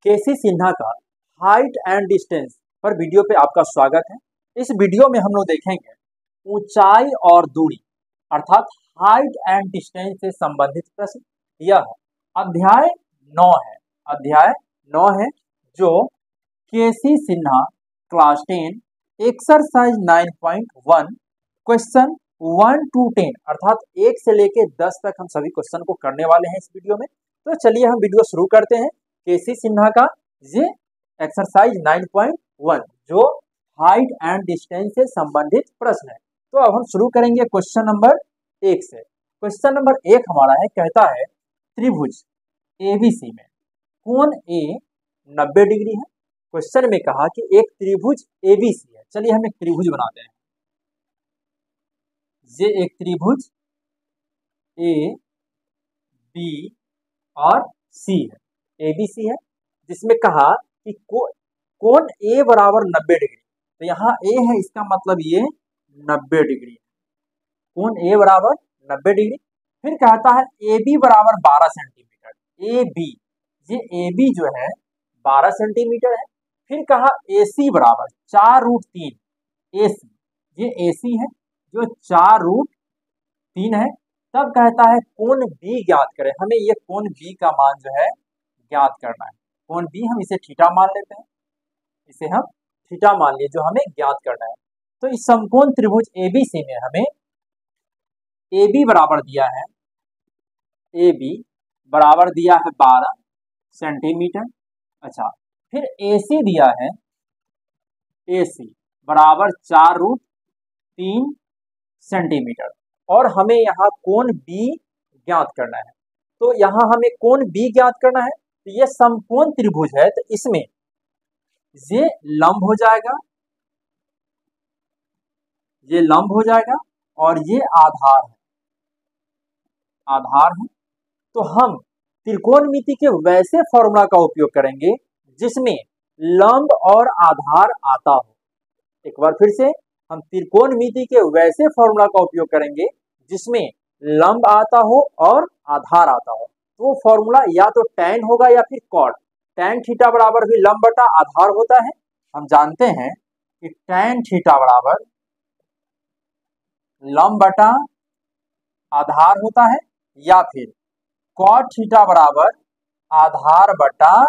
केसी सिन्हा का height and distance पर video पे आपका स्वागत है। इस वीडियो में हम लोग देखेंगे ऊंचाई और दूरी अर्थात हाइट एंड डिस्टेंस से संबंधित प्रश्न। यह अध्याय 9 है। अध्याय 9 है जो K C Sinha class 10 exercise 9.1 question 1 to 10 अर्थात 1 से लेके 10 तक हम सभी क्वेश्चन को करने वाले हैं इस वीडियो में। तो चलिए हम वीडियो शुरू करते हैं। केसी सिन्हा का ये एक्सरसाइज 9.1 जो हाइट एंड डिस्टेंस से संबंधित प्रश्न है। तो अब हम शुरू करेंगे क्वेश्चन नंबर 1 से। क्वेश्चन नंबर 1 हमारा है, कहता है त्रिभुज एबीसी में कोण ए 90 डिग्री है। क्वेश्चन में कहा कि एक त्रिभुज एबीसी है। चलिए हम एक त्रिभुज बनाते हैं। ये एक त्रिभुज ए बी और सी है, एबीसी है, जिसमें कहा कि कोण ए बराबर 90 डिग्री। तो यहाँ ए है, इसका मतलब ये 90 डिग्री है। कोण ए बराबर 90 डिग्री। फिर कहता है ए बी बराबर 12 सेंटीमीटर। ए बी, ये ए बी जो है 12 सेंटीमीटर है। फिर कहा ए सी बराबर 4√3। ए सी, ये ए सी है जो 4√3 है। तब कहता है कोण बी ज्ञात करें। हमें ये कोण बी का मान जो है ज्ञात करना है। कोण बी हम इसे थीटा मान लेते हैं, इसे हम थीटा मान लिए, जो हमें ज्ञात करना है। तो इस समकोण त्रिभुज एबीसी में हमें ए बी बराबर दिया है, ए बी बराबर दिया है 12 सेंटीमीटर। अच्छा, फिर ए सी दिया है, ए सी बराबर 4√3 सेंटीमीटर और हमें यहाँ कोण बी ज्ञात करना है। तो यहाँ हमें कोण बी ज्ञात करना है। तो ये समकोण त्रिभुज है, तो इसमें ये लंब हो जाएगा, ये लंब हो जाएगा और ये आधार है, आधार है। तो हम त्रिकोणमिति के वैसे फॉर्मूला का उपयोग करेंगे जिसमें लंब और आधार आता हो। एक बार फिर से, हम त्रिकोणमिति के वैसे फॉर्मूला का उपयोग करेंगे जिसमें लंब आता हो और आधार आता हो। तो वो फॉर्मूला या तो tan होगा या फिर cot। tan थीटा बराबर भी लंब बटा आधार होता है। हम जानते हैं कि tan थीटा बराबर लंब बटा आधार होता है, या फिर cot थीटा बराबर आधार बटा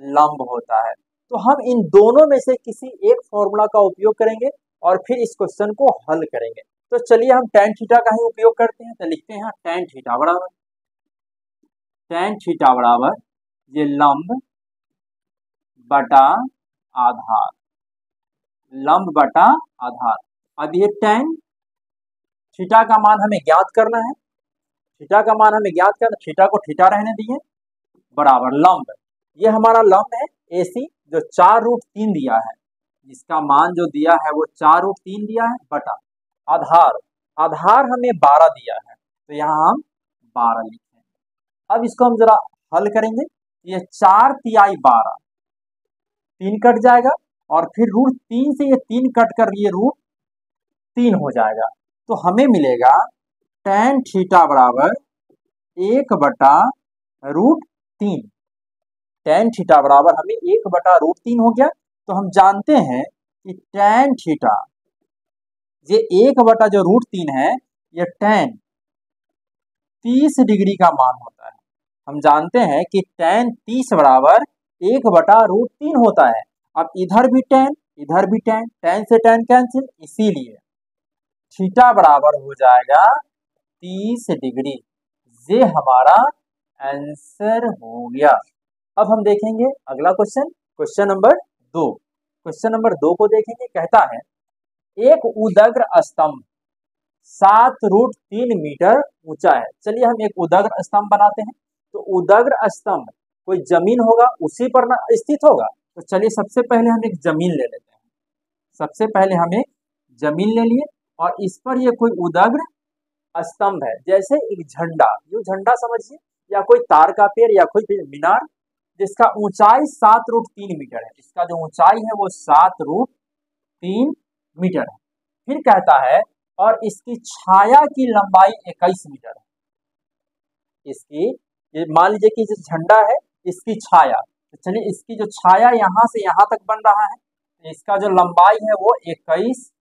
लंब होता है। तो हम इन दोनों में से किसी एक फॉर्मूला का उपयोग करेंगे और फिर इस क्वेश्चन को हल करेंगे। तो चलिए हम tan थीटा का ही उपयोग करते हैं। तो लिखते हैं tan थीटा बराबर ये लंब बटा आधार, लंब बटा आधार। अब ये tan थीटा का मान हमें ज्ञात करना है। थीटा का मान हमें ज्ञात करना, थीटा को थीटा रहने दिए, बराबर लंब, ये हमारा लंब है AC जो 4√3 दिया है, जिसका मान जो दिया है वो 4√3 दिया है, बटा आधार, आधार हमें 12 दिया है, तो यहाँ हम 12 लिखते हैं। अब इसको हम जरा हल करेंगे। ये 4 तिहाई 12, 3 कट जाएगा और फिर √3 से ये 3 कट कर ये √3 हो जाएगा। तो हमें मिलेगा tan थीटा बराबर 1/√3। tan थीटा बराबर हमें 1/√3 हो गया। तो हम जानते हैं कि tan थीटा, ये 1/√3 है, ये tan 30 डिग्री का मान होता है। हम जानते हैं कि tan 30 बराबर 1/√3 होता है। अब इधर भी tan, इधर भी tan, tan से tan कैंसिल, इसीलिए थीटा बराबर हो जाएगा 30 डिग्री। ये हमारा आंसर हो गया। अब हम देखेंगे अगला question, question number 2। Question number 2 को देखेंगे। कहता है एक उदग्र स्तंभ 7√3 मीटर ऊंचा है। चलिए हम एक उदग्र स्तंभ बनाते हैं। तो उदग्र स्तंभ कोई जमीन होगा उसी पर ना स्थित होगा। तो चलिए सबसे पहले हम एक जमीन ले लेते हैं। सबसे पहले हम एक जमीन ले लिए और इस पर ये कोई उदग्र स्तंभ है, जैसे एक झंडा, यूं झंडा समझिए, या कोई तार का पेड़ या कोई मीनार, जिसका ऊंचाई 7√3 मीटर है। इसका जो ऊंचाई है वो 7√3 मीटर है। फिर कहता है और इसकी छाया की लंबाई 21 मीटर है। इसकी, मान लीजिए कि झंडा है, इसकी छाया, चलिए इसकी जो छाया यहाँ से यहाँ तक बन रहा है, तो इसका जो लंबाई है वो 21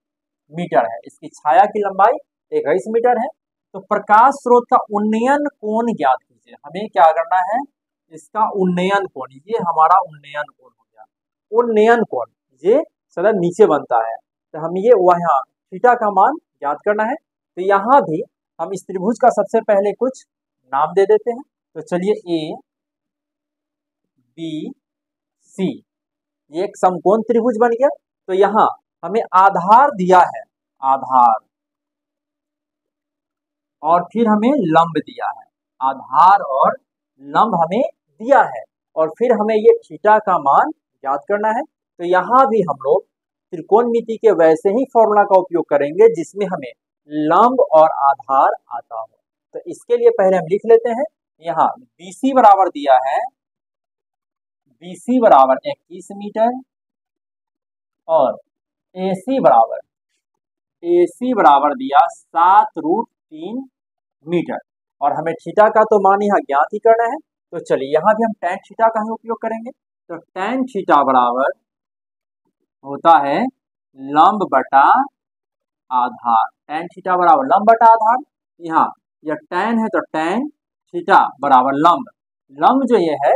मीटर है। इसकी छाया की लंबाई 21 मीटर है। तो प्रकाश स्रोत का उन्नयन कोण ज्ञात कीजिए। हमें क्या करना है, इसका उन्नयन कोण, ये हमारा उन्नयन कोण हो गया। उन्नयन कोण ये सदा नीचे बनता है, तो हम ये वहाँ थीटा का मान ज्ञात करना है। तो यहाँ भी हम इस त्रिभुज का सबसे पहले कुछ नाम दे देते हैं। तो चलिए ए बी सी, ये एक समकोण त्रिभुज बन गया। तो यहाँ हमें आधार दिया है, आधार, और फिर हमें लंब दिया है। आधार और लंब हमें दिया है, और फिर हमें ये थीटा का मान ज्ञात करना है। तो यहाँ भी हम लोग त्रिकोणमिति के वैसे ही फॉर्मूला का उपयोग करेंगे जिसमें हमें लंब और आधार आता हो। तो इसके लिए पहले हम लिख लेते हैं, यहाँ BC बराबर दिया है, BC बराबर 21 मीटर, और AC बराबर दिया 7√3 मीटर, और हमें थीटा का तो मान यहाँ ज्ञात ही करना है। तो चलिए यहाँ भी हम tan थीटा का ही उपयोग करेंगे। तो tan थीटा बराबर होता है लंब बटा आधार। tan थीटा बराबर लंब बटा आधार। यहाँ यह tan है तो tan थीटा बराबर लंब, लंब जो ये है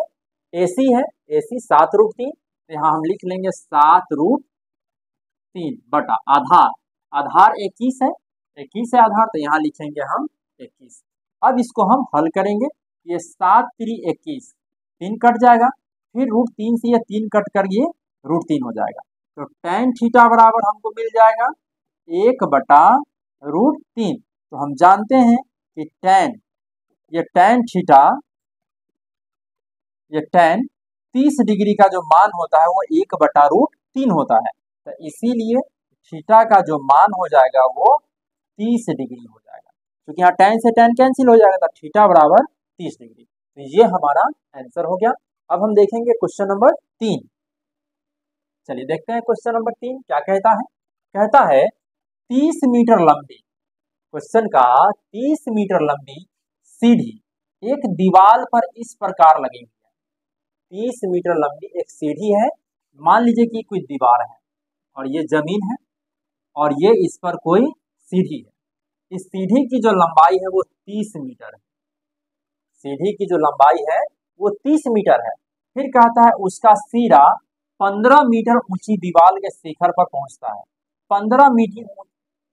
AC है, AC 7√3, तो यहाँ हम लिख लेंगे 7√3 बटा आधार, आधार 21 है, 21 है आधार, तो यहाँ लिखेंगे हम 21। अब इसको हम हल करेंगे, ये 7 3 21, 3 कट जाएगा, फिर √3 से ये 3 कट कर ये √3 हो जाएगा। तो tan थीटा बराबर हमको मिल जाएगा 1 बटा √3। तो हम जानते हैं कि ये tan थीटा, ये tan 30 डिग्री का जो मान होता है वो 1 बटा √3 होता है। तो इसीलिए थीटा का जो मान हो जाएगा वो 30 डिग्री हो जाएगा, क्योंकि यहाँ tan से tan कैंसिल हो जाएगा, तो थीटा बराबर 30 डिग्री। तो ये हमारा आंसर हो गया। अब हम देखेंगे क्वेश्चन नंबर 3। चलिए देखते हैं क्वेश्चन नंबर 3 क्या कहता है। कहता है 30 मीटर लंबी, क्वेश्चन का 30 मीटर लंबी सीढ़ी एक दीवार पर इस प्रकार लगी हुई है। 30 मीटर लंबी एक सीढ़ी है, मान लीजिए कि कोई दीवार है और ये जमीन है और ये इस पर कोई सीढ़ी है। इस सीढ़ी की जो लंबाई है वो 30 मीटर है, सीढ़ी की जो लंबाई है वो 30 मीटर है। फिर कहता है उसका सिरा 15 मीटर ऊंची दीवार के शिखर पर पहुंचता है।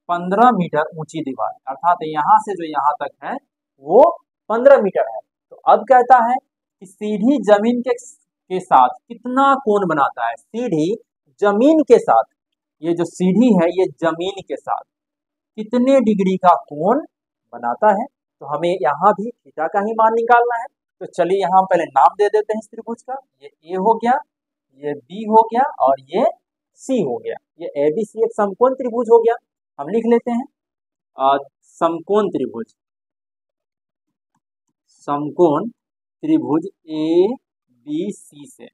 15 मीटर ऊंची दीवार, अर्थात यहाँ से जो यहाँ तक है वो 15 मीटर है। तो अब कहता है कि सीढ़ी जमीन के साथ कितना कोण बनाता है। सीढ़ी जमीन के साथ, ये जो सीढ़ी है ये जमीन के साथ कितने डिग्री का कोण बनाता है। तो हमें यहाँ भी थीटा का ही मान निकालना है। तो चलिए यहाँ हम पहले नाम दे देते हैं इस त्रिभुज का। ये ए हो गया, ये बी हो गया, और ये सी हो गया। ये ABC एक समकोण त्रिभुज हो गया। हम लिख लेते हैं समकोण त्रिभुज, समकोण त्रिभुज ABC से,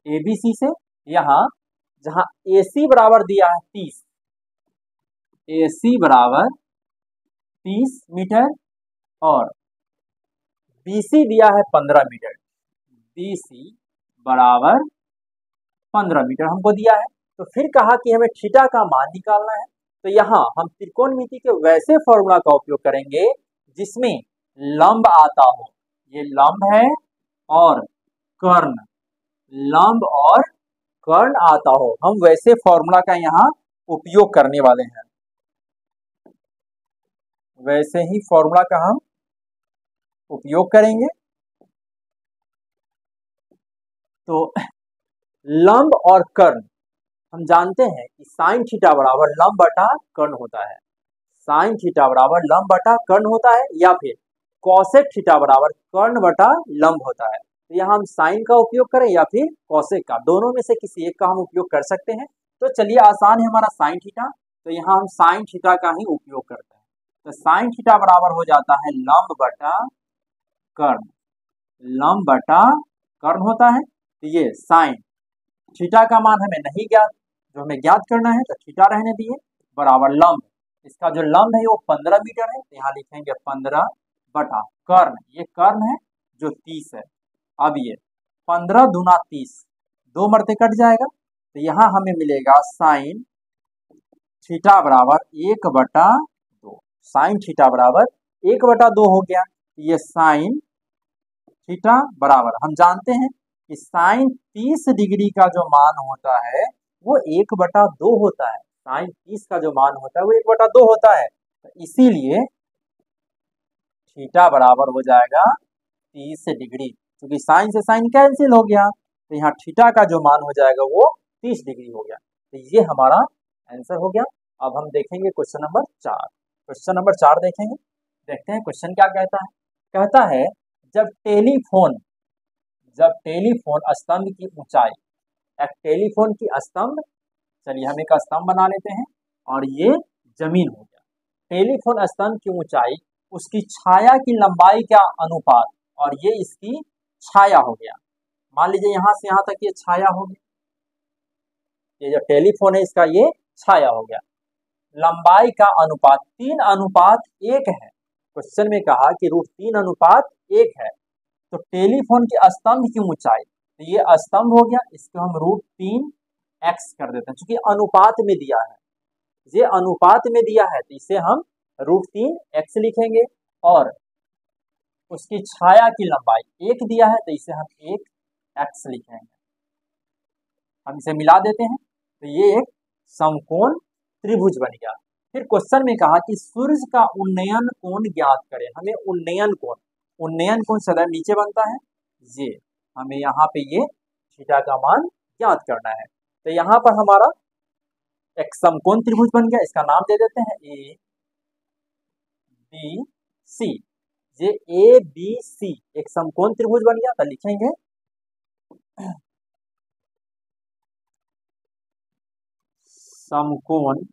ABC से यहाँ जहाँ AC बराबर दिया है 30, AC बराबर 30 मीटर, और BC दिया है 15 मीटर, BC बराबर 15 मीटर हमको दिया है। तो फिर कहा कि हमें थीटा का मान निकालना है। तो यहाँ हम त्रिकोणमिति के वैसे फॉर्मूला का उपयोग करेंगे जिसमें लंब आता हो। ये लंब है और कर्ण, लंब और कर्ण आता हो, हम वैसे फॉर्मूला का यहाँ उपयोग करने वाले हैं। वैसे ही फॉर्मूला का हम उपयोग करेंगे। तो लंब और कर्ण हम जानते हैं कि साइन थीटा बराबर लंब बटा कर्ण होता है, साइन थीटा बराबर लंब बटा कर्ण होता है, या फिर कॉसेक थीटा बराबर कर्ण बटा लंब होता है। तो यहाँ हम साइन का उपयोग करें या फिर कॉसेक का, दोनों में से किसी एक का हम उपयोग कर सकते हैं। तो चलिए आसान है हमारा साइन थीटा, तो यहाँ हम साइन थीटा का ही उपयोग करते हैं। तो साइन थीटा बराबर हो जाता है लंब बटा कर्ण, लंब बटा कर्ण होता है। तो ये साइन थीटा का मान हमें नहीं ज्ञात, जो हमें ज्ञात करना है तो थीटा रहने दिए, बराबर लंब, इसका जो लंब है वो 15 मीटर है, तो यहाँ लिखेंगे 15 बटा कर्ण, ये कर्ण है जो 30 है। अब ये 15 दूना 30, 2 मरते कट जाएगा, तो यहाँ हमें मिलेगा साइन थीटा बराबर 1/2। साइन थीटा बराबर 1/2 हो गया। ये साइन थीटा बराबर, हम जानते हैं कि साइन 30 डिग्री का जो मान होता है वो 1/2 होता है। साइन 30 का जो मान होता है वो 1/2 होता है, तो इसीलिए थीटा बराबर हो जाएगा 30 डिग्री। क्योंकि साइन से साइन कैंसिल हो गया, तो यहाँ थीटा का जो मान हो जाएगा वो 30 डिग्री हो गया। तो ये हमारा आंसर हो गया। अब हम देखेंगे क्वेश्चन नंबर 4। क्वेश्चन नंबर 4 देखेंगे, देखते हैं क्वेश्चन क्या कहता है। कहता है जब टेलीफोन स्तंभ की ऊंचाई, एक टेलीफोन की स्तंभ, चलिए हम एक स्तंभ बना लेते हैं और ये जमीन हो गया। टेलीफोन स्तंभ की ऊंचाई उसकी छाया की लंबाई का अनुपात, और ये इसकी छाया हो गया। मान लीजिए यहाँ से यहाँ तक ये छाया हो गया, ये जो टेलीफोन है इसका ये छाया हो गया। लंबाई का अनुपात 3:1 है। क्वेश्चन में कहा कि √3:1 है। तो टेलीफोन के स्तंभ की ऊंचाई, तो ये स्तंभ हो गया, इसको हम √3x कर देते हैं। चूंकि अनुपात में दिया है, ये अनुपात में दिया है, तो इसे हम √3x लिखेंगे। और उसकी छाया की लंबाई 1 दिया है, तो इसे हम 1x लिखेंगे। हम इसे मिला देते हैं, तो ये एक समकोण त्रिभुज बन गया। फिर क्वेश्चन में कहा कि सूर्य का उन्नयन कोण ज्ञात करें। हमें उन्नयन कोण सदैव नीचे बनता है, ये हमें यहाँ पे ये थीटा का मान ज्ञात करना है। तो यहाँ पर हमारा एक समकोण त्रिभुज बन गया, इसका नाम दे देते हैं ABC। ये ABC एक समकोण त्रिभुज बन गया, तो लिखेंगे समकोण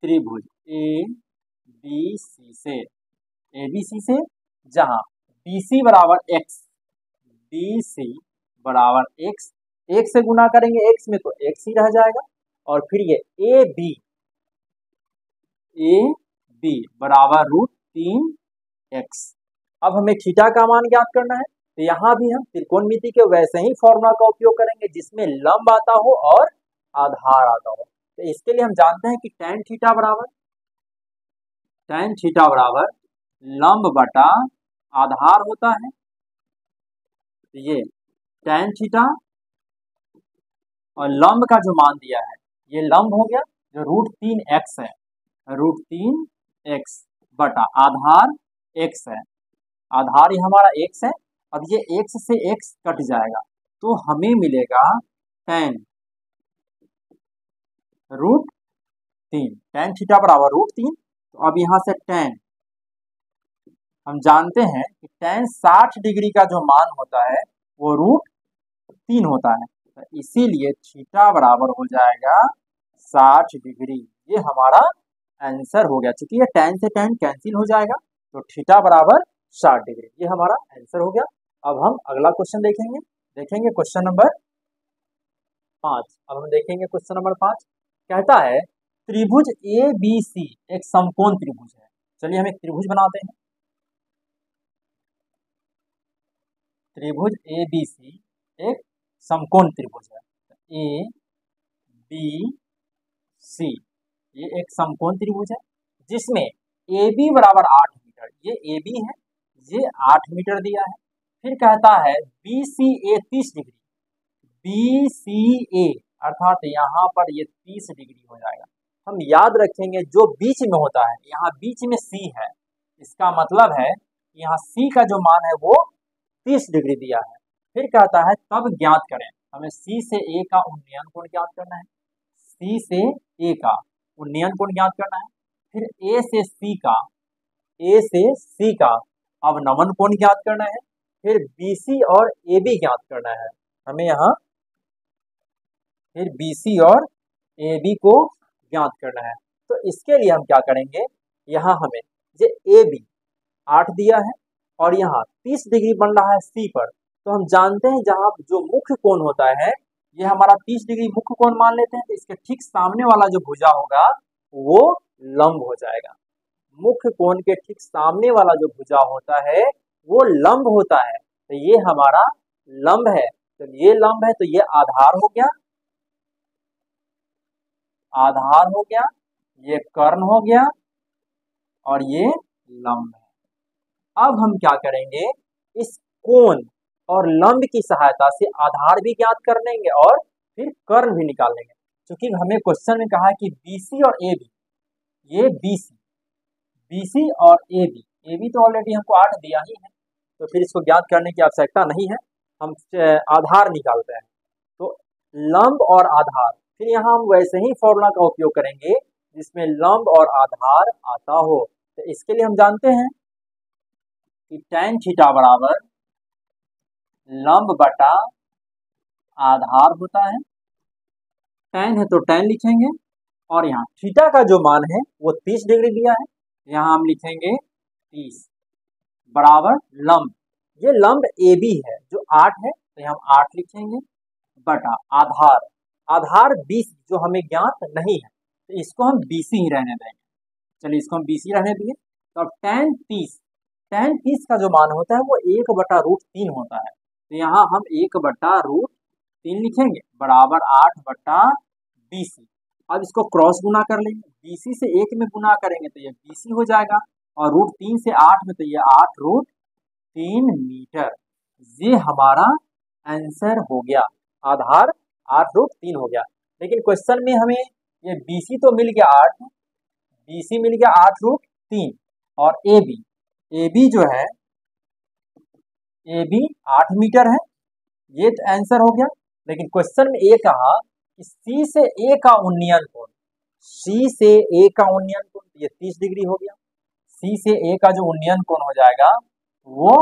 त्रिभुज ABC से जहां BC बराबर x, BC बराबर x, एक से गुना करेंगे x में तो x ही रह जाएगा। और फिर ये AB बराबर √3x। अब हमें थीटा का मान ज्ञात करना है, तो यहाँ भी हम त्रिकोणमिति के वैसे ही फॉर्मूला का उपयोग करेंगे जिसमें लंब आता हो और आधार आता हो। तो इसके लिए हम जानते हैं कि tan थीटा बराबर लंब बटा आधार होता है। तो ये tan थीटा और लंब का जो मान दिया है ये लंब हो गया जो √3x है, √3x बटा आधार x है, आधार ये हमारा x है। अब ये x से x कट जाएगा, तो हमें मिलेगा tan tan थीटा बराबर √3। तो अब यहाँ से tan, हम जानते हैं कि tan 60 डिग्री का जो मान होता है वो √3 होता है, तो इसीलिए थीटा बराबर हो जाएगा 60 डिग्री। ये हमारा आंसर हो गया। चूंकि ये tan से tan कैंसिल हो जाएगा, तो थीटा बराबर 60 डिग्री, ये हमारा आंसर हो गया। अब हम अगला क्वेश्चन देखेंगे क्वेश्चन नंबर 5। अब हम देखेंगे क्वेश्चन नंबर 5। कहता है त्रिभुज ABC एक समकोण त्रिभुज है। चलिए हम एक त्रिभुज बनाते हैं। त्रिभुज ABC एक समकोण त्रिभुज है, ABC ये एक समकोण त्रिभुज है जिसमें AB बराबर 8 मीटर, ये AB है, ये 8 मीटर दिया है। फिर कहता है BCA 30 डिग्री, BCA अर्थात यहाँ पर ये 30 डिग्री हो जाएगा। हम याद रखेंगे जो बीच में होता है, यहाँ बीच में C है, इसका मतलब है यहाँ C का जो मान है वो 30 डिग्री दिया है। फिर कहता है तब ज्ञात करें, हमें C से A का उन्नयन कोण ज्ञात करना है, C से A का उन्नयन कोण ज्ञात करना है। फिर A से C का अवनमन कोण ज्ञात करना है। फिर BC और AB ज्ञात करना है, हमें यहाँ फिर BC और AB को ज्ञात करना है। तो इसके लिए हम क्या करेंगे, यहाँ हमें ये AB 8 दिया है और यहाँ 30 डिग्री बन रहा है C पर, तो हम जानते हैं जहाँ जो मुख्य कोण होता है ये हमारा 30 डिग्री मुख्य कोण मान लेते हैं। तो इसके ठीक सामने वाला जो भुजा होगा वो लंब हो जाएगा। मुख्य कोण के ठीक सामने वाला जो भुजा होता है वो लंब होता है, तो ये हमारा लंब है, तो ये लंब है, तो ये आधार हो गया, आधार हो गया, ये कर्ण हो गया और ये लंब है। अब हम क्या करेंगे, इस कोण और लंब की सहायता से आधार भी ज्ञात कर लेंगे और फिर कर्ण भी निकाल लेंगे। क्योंकि हमें क्वेश्चन में कहा है कि BC और AB, ये BC और AB तो ऑलरेडी हमको 8 दिया ही है, तो फिर इसको ज्ञात करने की आवश्यकता नहीं है, हम आधार निकालते हैं। तो लंब और आधार, फिर यहाँ हम वैसे ही फॉर्मूला का उपयोग करेंगे जिसमें लंब और आधार आता हो। तो इसके लिए हम जानते हैं कि tan थीटा बराबर लंब बटा आधार होता है। tan है तो tan लिखेंगे और यहाँ थीटा का जो मान है वो 30 डिग्री दिया है, यहाँ हम लिखेंगे 30 बराबर लंब, ये लंब AB है जो 8 है, तो हम 8 लिखेंगे बटा आधार, आधार 20 जो हमें ज्ञात नहीं है, तो इसको हम BC ही रहने देंगे। चलिए इसको हम BC रहने दिए। तो tan 30 का जो मान होता है वो 1/√3 होता है, तो यहाँ हम 1/√3 लिखेंगे बराबर 8/BC। अब इसको क्रॉस गुना कर लेंगे, BC से 1 में गुना करेंगे तो ये BC हो जाएगा और √3 से 8 में तो ये 8√3 मीटर। ये हमारा आंसर हो गया, आधार 8√3 हो गया। लेकिन क्वेश्चन में हमें ये BC तो मिल गया 8, BC मिल गया 8√3 और AB जो है AB 8 मीटर है, ये तो आंसर हो गया। लेकिन क्वेश्चन में ये कहा कि C से A का उन्नयन कोण, C से A का उन्नयन कोण, ये 30 डिग्री हो गया। C से A का जो उन्नयन कोण हो जाएगा वो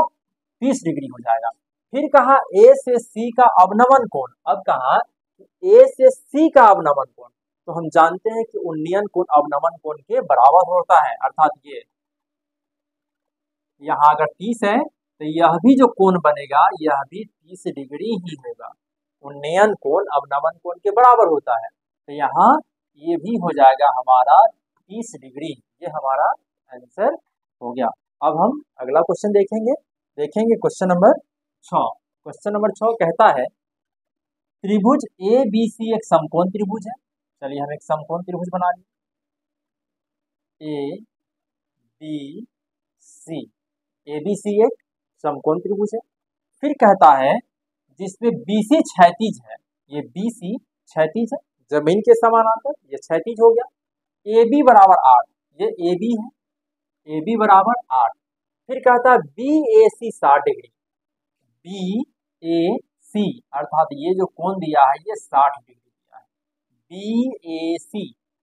30 डिग्री हो जाएगा। फिर कहा A से C का अवनमन कोण, अब कहा A से C का अवनमन कोण, तो हम जानते हैं कि उन्नयन कोण अवनमन कोण के बराबर होता है, अर्थात ये यहाँ अगर 30 है तो यह भी जो कोण बनेगा यह भी 30 डिग्री ही होगा, उन्नयन कोण अवनमन कोण के बराबर होता है, तो यहाँ ये भी हो जाएगा हमारा 30 डिग्री, ये हमारा आंसर हो गया। अब हम अगला क्वेश्चन देखेंगे क्वेश्चन नंबर 6। क्वेश्चन नंबर 6 कहता है त्रिभुज ABC एक समकोण त्रिभुज है। चलिए हम एक समकोण त्रिभुज बना लिए, ABC एक समकोण त्रिभुज है। फिर कहता है जिसमें BC क्षैतिज है, ये BC क्षैतिज है, जमीन के समानांतर, ये क्षैतिज हो गया। AB बराबर 8, ये AB है, AB बराबर 8। फिर कहता है BAC 60 डिग्री, BAC अर्थात ये जो कोण दिया है ये 60 डिग्री दिया है। BAC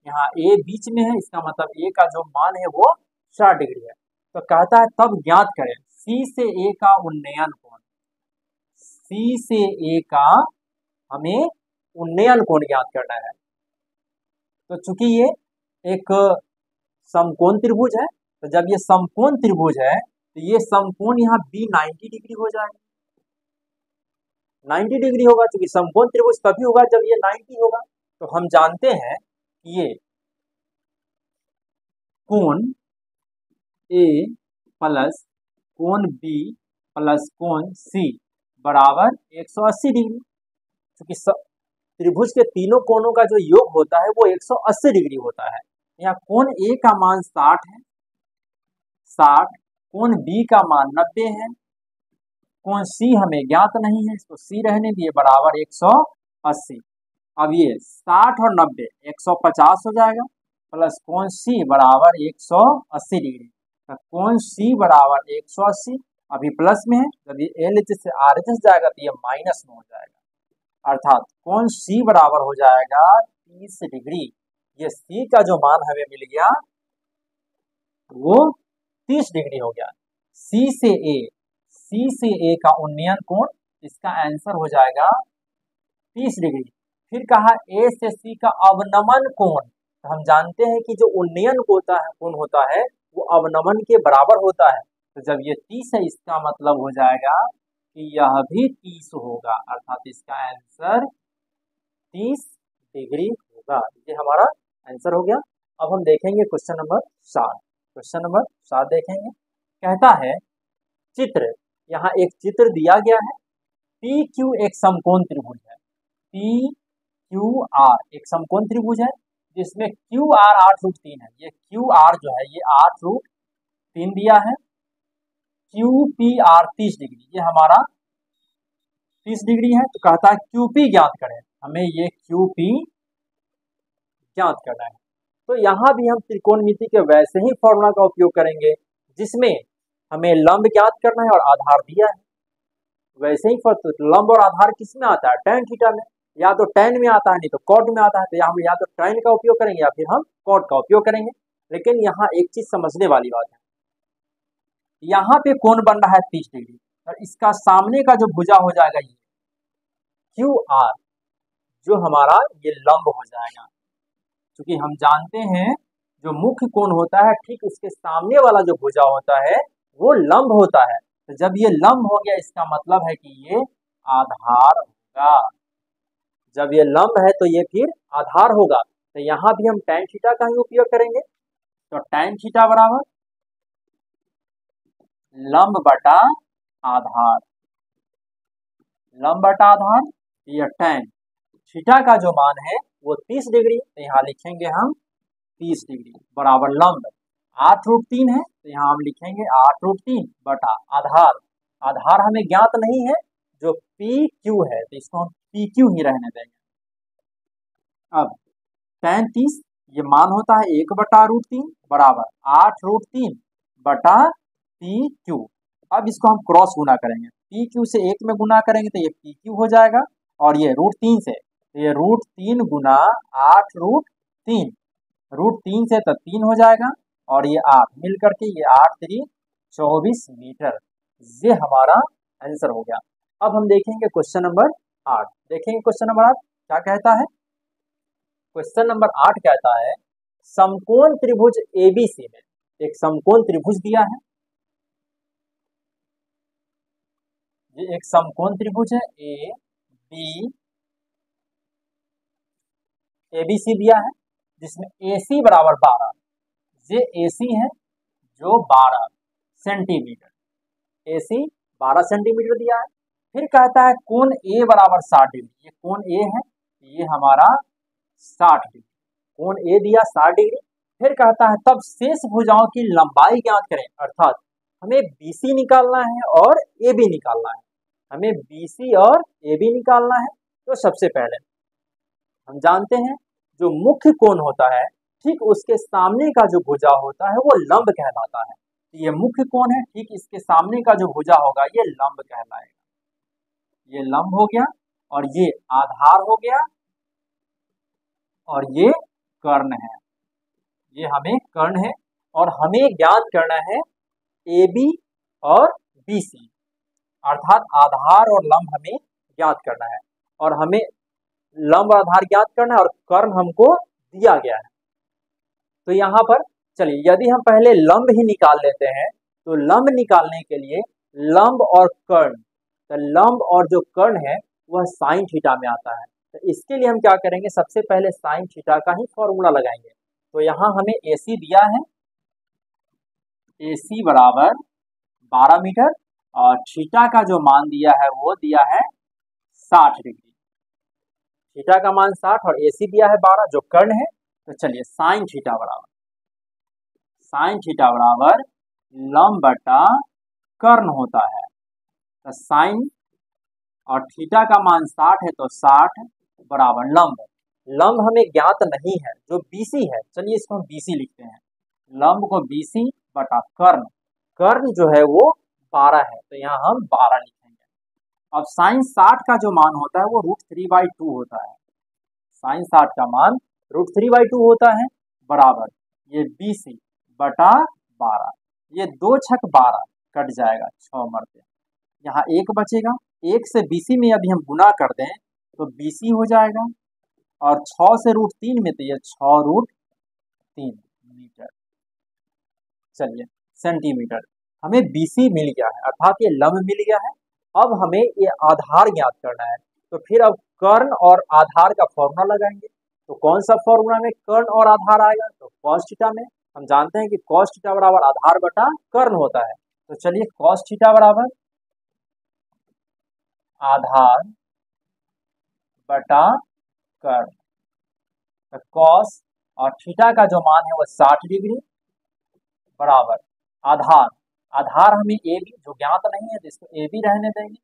यहाँ A बीच में है, इसका मतलब A का जो मान है वो 60 डिग्री है। तो कहता है तब ज्ञात करें C से A का उन्नयन कोण, C से A का हमें उन्नयन कोण ज्ञात करना है। तो चूंकि ये एक समकोण त्रिभुज है, तो जब ये समकोण त्रिभुज है तो ये समकोण यहाँ B 90 डिग्री हो जाएगा, 90 डिग्री होगा, क्योंकि समकोण त्रिभुज तभी होगा जब ये 90 होगा। तो हम जानते हैं कि ये कोण A प्लस कोण B प्लस कोण C बराबर 180 डिग्री, क्योंकि त्रिभुज के तीनों कोणों का जो योग होता है वो 180 डिग्री होता है। यहाँ कोण A का मान 60 है, 60, कोण B का मान 90 है, कोण C हमें ज्ञात नहीं है, इसको C रहने दिए बराबर 180। अब ये 60 और 90 150 हो जाएगा, प्लस कोण C बराबर 180 डिग्री, तो कोण C बराबर 180, अभी प्लस में है, जब ये LHS से RHS जाएगा तो ये माइनस में हो जाएगा, अर्थात कोण C बराबर हो जाएगा 30 डिग्री। ये C का जो मान हमें मिल गया वो 30 डिग्री हो गया। C से A का उन्नयन कोण, इसका आंसर हो जाएगा 30 डिग्री। फिर कहा A से C का अवनमन कोण, तो हम जानते हैं कि जो उन्नयन कोण होता है वो अवनमन के बराबर होता है, तो जब ये 30 है इसका मतलब हो जाएगा कि यह भी 30 होगा, अर्थात इसका आंसर 30 डिग्री होगा। ये हमारा आंसर हो गया। अब हम देखेंगे क्वेश्चन नंबर 7। क्वेश्चन नंबर 7 देखेंगे, कहता है चित्र यहाँ एक चित्र दिया गया है, पी क्यू एक समकोण त्रिभुज है, पी क्यू आर एक समकोण त्रिभुज है जिसमें क्यू आर 8√3 है। ये क्यू आर जो है ये 8√3 दिया है, क्यू पी आर 30 डिग्री, ये हमारा 30 डिग्री है। तो कहता है क्यू पी ज्ञात करें, हमें ये क्यू पी ज्ञात करना है। तो यहाँ भी हम त्रिकोणमिति के वैसे ही फॉर्मूला का उपयोग करेंगे जिसमें हमें लंब ज्ञात करना है और आधार दिया है। वैसे ही लंब और आधार किस में आता है, tan थीटा में, या तो tan में आता है नहीं तो cot में आता है। तो हम या तो tan का उपयोग करेंगे या फिर हम cot का उपयोग करेंगे। लेकिन यहाँ एक चीज समझने वाली बात है, यहाँ पे कोण बन रहा है 30 डिग्री और इसका सामने का जो भुजा हो जाएगा ये क्यू आर, जो हमारा ये लंब हो जाएगा। क्योंकि हम जानते हैं जो मुख्य कोण होता है ठीक उसके सामने वाला जो भुजा होता है वो लंब होता है। तो जब ये लंब हो गया इसका मतलब है कि ये आधार होगा। जब ये लंब है तो ये फिर आधार होगा। तो यहाँ भी हम tan थीटा का ही उपयोग करेंगे। तो tan थीटा बराबर लंब बटा आधार, लंब बटा आधार, ये tan थीटा का जो मान है वो 30 डिग्री, तो यहाँ लिखेंगे हम 30 डिग्री बराबर लंब 8√3 है, तो यहाँ हम लिखेंगे 8√3 बटा आधार। आधार हमें ज्ञात नहीं है जो पी क्यू है, तो इसको हम पी क्यू ही रहने देंगे। अब tan 30 ये मान होता है 1/√3 बराबर 8√3 बटा पी क्यू। अब इसको हम क्रॉस गुना करेंगे, पी क्यू से 1 में गुना करेंगे तो ये पी क्यू हो जाएगा, और ये √3 से, तो ये √3 गुना 8√3, √3 से तो 3 हो जाएगा और ये 8 मिल करके ये 8×3 24 मीटर। ये हमारा आंसर हो गया। अब हम देखेंगे क्वेश्चन नंबर 8। देखेंगे क्वेश्चन नंबर 8 क्या कहता है। क्वेश्चन नंबर 8 कहता है समकोण त्रिभुज एबीसी में एक समकोण त्रिभुज दिया है। ये एक समकोण त्रिभुज है ए बी एबीसी दिया है जिसमें AC बराबर 12, ये AC है जो 12 सेंटीमीटर, AC 12 सेंटीमीटर दिया है। फिर कहता है कोण A बराबर 60 डिग्री, ये कोण A है, ये हमारा 60 डिग्री, कोण A दिया 60 डिग्री। फिर कहता है तब शेष भुजाओं की लंबाई ज्ञात करें, अर्थात हमें BC निकालना है और AB निकालना है, हमें BC और AB निकालना है। तो सबसे पहले हम जानते हैं जो मुख्य कोण होता है ठीक उसके सामने का जो भुजा होता है वो लंब कहलाता है। ये मुख्य कोण है, ठीक इसके सामने का जो भुजा होगा ये लंब कहलाएगा। ये लंब हो गया और ये आधार हो गया और ये कर्ण है, ये हमें कर्ण है। और हमें ज्ञात करना है AB और BC, अर्थात आधार और लंब हमें ज्ञात करना है, और हमें लंब आधार ज्ञात करना है और कर्ण हमको दिया गया है। तो यहाँ पर चलिए यदि हम पहले लंब ही निकाल लेते हैं तो लंब निकालने के लिए लंब और कर्ण, तो लंब और जो कर्ण है वह साइन थीटा में आता है। तो इसके लिए हम क्या करेंगे, सबसे पहले साइन थीटा का ही फॉर्मूला लगाएंगे। तो यहाँ हमें AC दिया है, AC बराबर 12 मीटर और थीटा का जो मान दिया है वो दिया है 60 डिग्री, थीटा का मान 60 और AC दिया है 12 जो कर्ण है। तो चलिए साइन थीटा बराबर लंब बटा कर्ण होता है। तो साइन और थीटा का मान 60 है तो 60 बराबर लंब, लंब हमें ज्ञात नहीं है जो BC है, चलिए इसको हम BC लिखते हैं, लंब को BC बटा कर्ण, कर्ण जो है वो 12 है तो यहाँ हम 12 लिखेंगे। अब साइन 60 का जो मान होता है वो √3/2 होता है, साइन 60 का मान √3/2 होता है बराबर ये BC बटा 12, ये 2 छक 12 कट जाएगा 6 मरते, यहाँ 1 बचेगा, 1 से BC में अभी हम गुना कर दें तो BC हो जाएगा और 6 से √3 में तो ये 6√3 मीटर, चलिए सेंटीमीटर, हमें BC मिल गया है अर्थात ये लंब मिल गया है। अब हमें ये आधार ज्ञात करना है, तो फिर अब कर्ण और आधार का फॉर्मूला लगाएंगे। तो कौन सा फॉर्मूला में कर्ण और आधार आएगा, तो कॉस थीटा में हम जानते हैं कि कॉस थीटा बराबर आधार बटा कर्ण होता है। तो चलिए कॉस थीटा बराबर आधार बटा कर्ण, तो कॉस और थीटा का जो मान है वो 60 डिग्री बराबर आधार, आधार हमें ए बी जो ज्ञात नहीं है तो इसको ए बी रहने देंगे,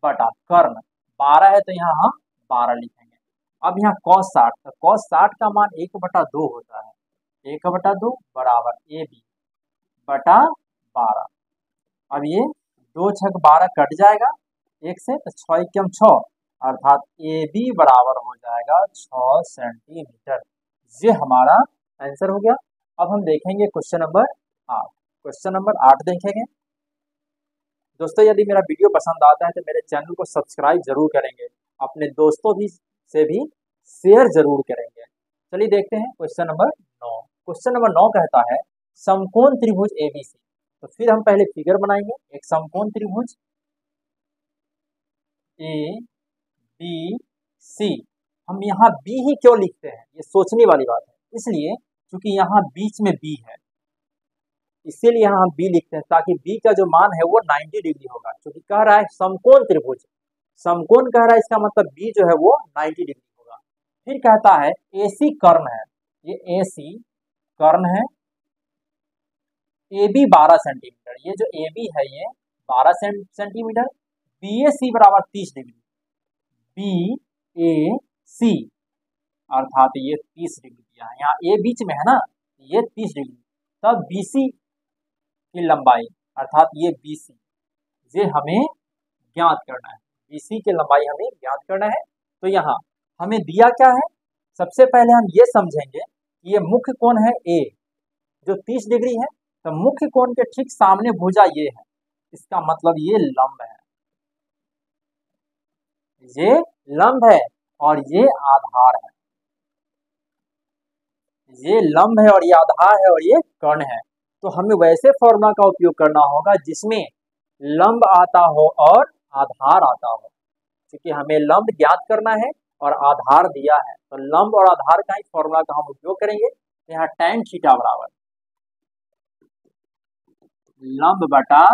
बटा कर्ण 12 है तो यहाँ हम 12 लिखेंगे। अब यहाँ cos 60, तो cos 60 का मान 1/2 होता है, 1/2 बराबर ए बी बटा 12। अब ये 2 छक 12 कट जाएगा एक से, तो 6 एकम 6 अर्थात ए बी बराबर हो जाएगा 6 सेंटीमीटर। ये हमारा आंसर हो गया। अब हम देखेंगे क्वेश्चन नंबर 8। क्वेश्चन नंबर 8 देखेंगे। दोस्तों यदि मेरा वीडियो पसंद आता है तो मेरे चैनल को सब्सक्राइब जरूर करेंगे, अपने दोस्तों भी से भी शेयर जरूर करेंगे। चलिए देखते हैं क्वेश्चन नंबर 9। क्वेश्चन नंबर 9 कहता है समकोण त्रिभुज एबीसी। तो फिर हम पहले फिगर बनाएंगे, एक समकोण त्रिभुज ए बी सी। हम यहाँ बी ही क्यों लिखते हैं, ये सोचने वाली बात है। इसलिए क्योंकि यहाँ बीच में बी है, इसीलिए यहाँ हम बी लिखते हैं, ताकि बी का जो मान है वो 90 डिग्री होगा। क्योंकि कह रहा है समकोण त्रिभुज, समकोण कह रहा है, इसका मतलब बी जो है वो 90 डिग्री होगा। फिर कहता है एसी कर्ण है, ये एसी कर्ण है, ए बी 12 सेंटीमीटर, ये जो ए बी है ये 12 सेंटीमीटर, बी ए सी बराबर 30 डिग्री, बी ए सी अर्थात ये 30 डिग्री दिया है, यहाँ ए बीच में है ना, ये 30 डिग्री। तब बी सी की लंबाई अर्थात ये बी सी, ये हमें ज्ञात करना है, बी सी की लंबाई हमें ज्ञात करना है। तो यहाँ हमें दिया क्या है, सबसे पहले हम ये समझेंगे कि ये मुख्य कोण है ए जो 30 डिग्री है, तो मुख्य कोण के ठीक सामने भुजा ये है, इसका मतलब ये लंब है, ये लंब है और ये आधार है, ये लंब है और ये आधार है और ये कर्ण है। तो हमें वैसे फॉर्मूला का उपयोग करना होगा जिसमें लंब आता हो और आधार आता हो, क्योंकि हमें लंब ज्ञात करना है और आधार दिया है, तो लंब और आधार का ही फॉर्मूला का हम उपयोग करेंगे। यहाँ tan थीटा बराबर लंब बटा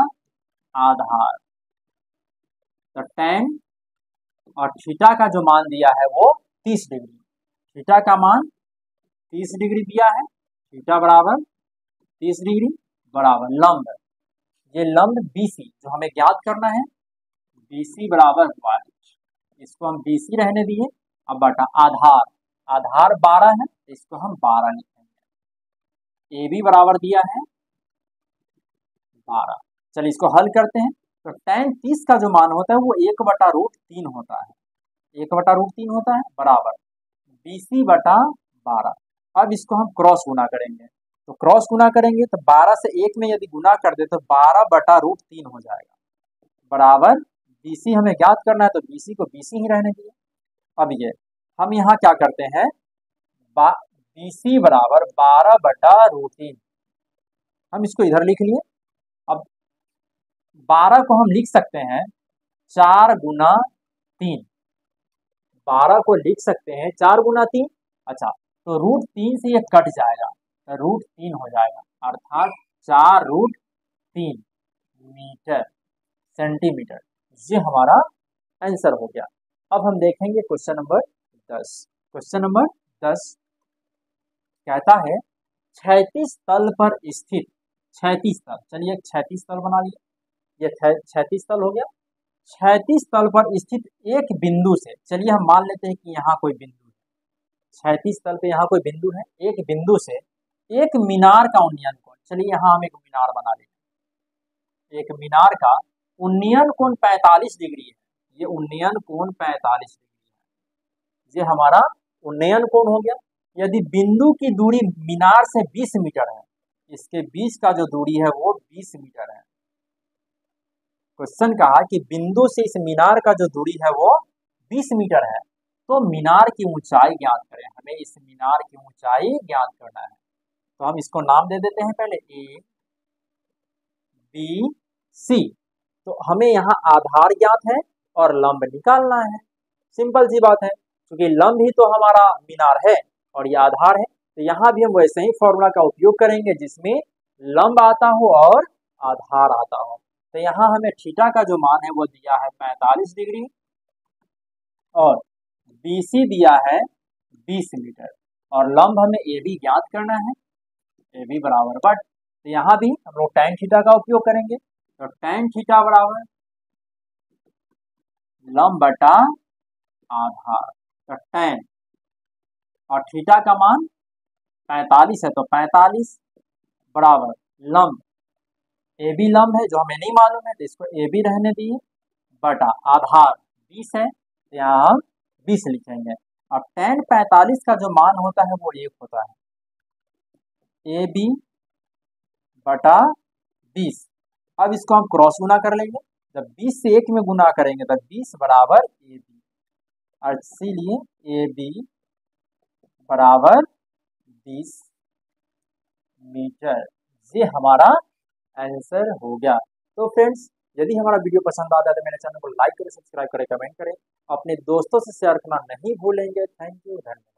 आधार, तो tan और थीटा का जो मान दिया है वो 30 डिग्री, थीटा का मान 30 डिग्री दिया है, थीटा बराबर 30 डिग्री बराबर लंब, ये लंब BC जो हमें ज्ञात करना है, BC बराबर 12, इसको हम BC रहने दिए। अब बटा आधार, आधार 12 है, इसको हम 12 लिखेंगे, AB बराबर दिया है 12। चलिए इसको हल करते हैं। तो tan 30 का जो मान होता है वो 1/√3 होता है, 1/√3 होता है बराबर BC बटा 12। अब इसको हम क्रॉस गुना करेंगे, तो क्रॉस गुना करेंगे तो 12 से 1 में यदि गुना कर दे तो 12/√3 हो जाएगा बराबर BC हमें ज्ञात करना है, तो BC को BC ही रहने दिए। अब ये हम यहाँ क्या करते हैं, BC बराबर 12/√3, हम इसको इधर लिख लिए। अब 12 को हम लिख सकते हैं 4 गुना 3, 12 को लिख सकते हैं 4 गुना 3। अच्छा, तो √3 से ये कट जाएगा, तो √3 हो जाएगा, अर्थात 4√3 मीटर सेंटीमीटर, ये हमारा आंसर हो गया। अब हम देखेंगे क्वेश्चन नंबर 10। क्वेश्चन नंबर 10 कहता है क्षैतिज तल पर स्थित, क्षैतिज तल, चलिए एक क्षैतिज तल बना लिया, ये क्षैतिज तल हो गया। क्षैतिज तल पर स्थित एक बिंदु से, चलिए हम मान लेते हैं कि यहाँ कोई बिंदु है, क्षैतिज तल पे यहाँ कोई बिंदु है, एक बिंदु से एक मीनार का उन्नयन कोण, चलिए यहाँ हम एक मीनार बना लेते हैं, एक मीनार का उन्नयन कोण 45 डिग्री है, ये उन्नयन कोण 45 डिग्री है, ये हमारा उन्नयन कोण हो गया। यदि बिंदु की दूरी मीनार से 20 मीटर है, इसके बीच का जो दूरी है वो 20 मीटर है। क्वेश्चन कहा कि बिंदु से इस मीनार का जो दूरी है वो 20 मीटर है, तो मीनार की ऊंचाई ज्ञात करें, हमें इस मीनार की ऊंचाई ज्ञात करना है। तो हम इसको नाम दे देते हैं पहले A B C। तो हमें यहाँ आधार ज्ञात है और लंब निकालना है, सिंपल सी बात है, क्योंकि लंब ही तो हमारा मीनार है और ये आधार है। तो यहाँ भी हम वैसे ही फॉर्मूला का उपयोग करेंगे जिसमें लंब आता हो और आधार आता हो। तो यहाँ हमें थीटा का जो मान है वो दिया है 45 डिग्री और BC दिया है 20 मीटर और लंब हमें AB ज्ञात करना है, AB बराबर बट, तो यहाँ भी हम लोग tan थीटा का उपयोग करेंगे। तो tan थीटा बराबर लंब बटा आधार, तो tan और थीटा का मान 45 है तो 45 बराबर लंब, AB लंब है जो हमें नहीं मालूम है तो इसको AB रहने दिए, बटा आधार 20 है तो यहाँ हम 20 लिखेंगे। और tan 45 का जो मान होता है वो 1 होता है, AB बटा 20। अब इसको हम क्रॉस गुना कर लेंगे, जब 20 से 1 में गुना करेंगे तब 20 बराबर AB, और इसीलिए AB बराबर 20 मीटर, ये हमारा आंसर हो गया। तो फ्रेंड्स, यदि हमारा वीडियो पसंद आता है तो मेरे चैनल को लाइक करें, सब्सक्राइब करें, कमेंट करें, अपने दोस्तों से शेयर करना नहीं भूलेंगे। थैंक यू, धन्यवाद।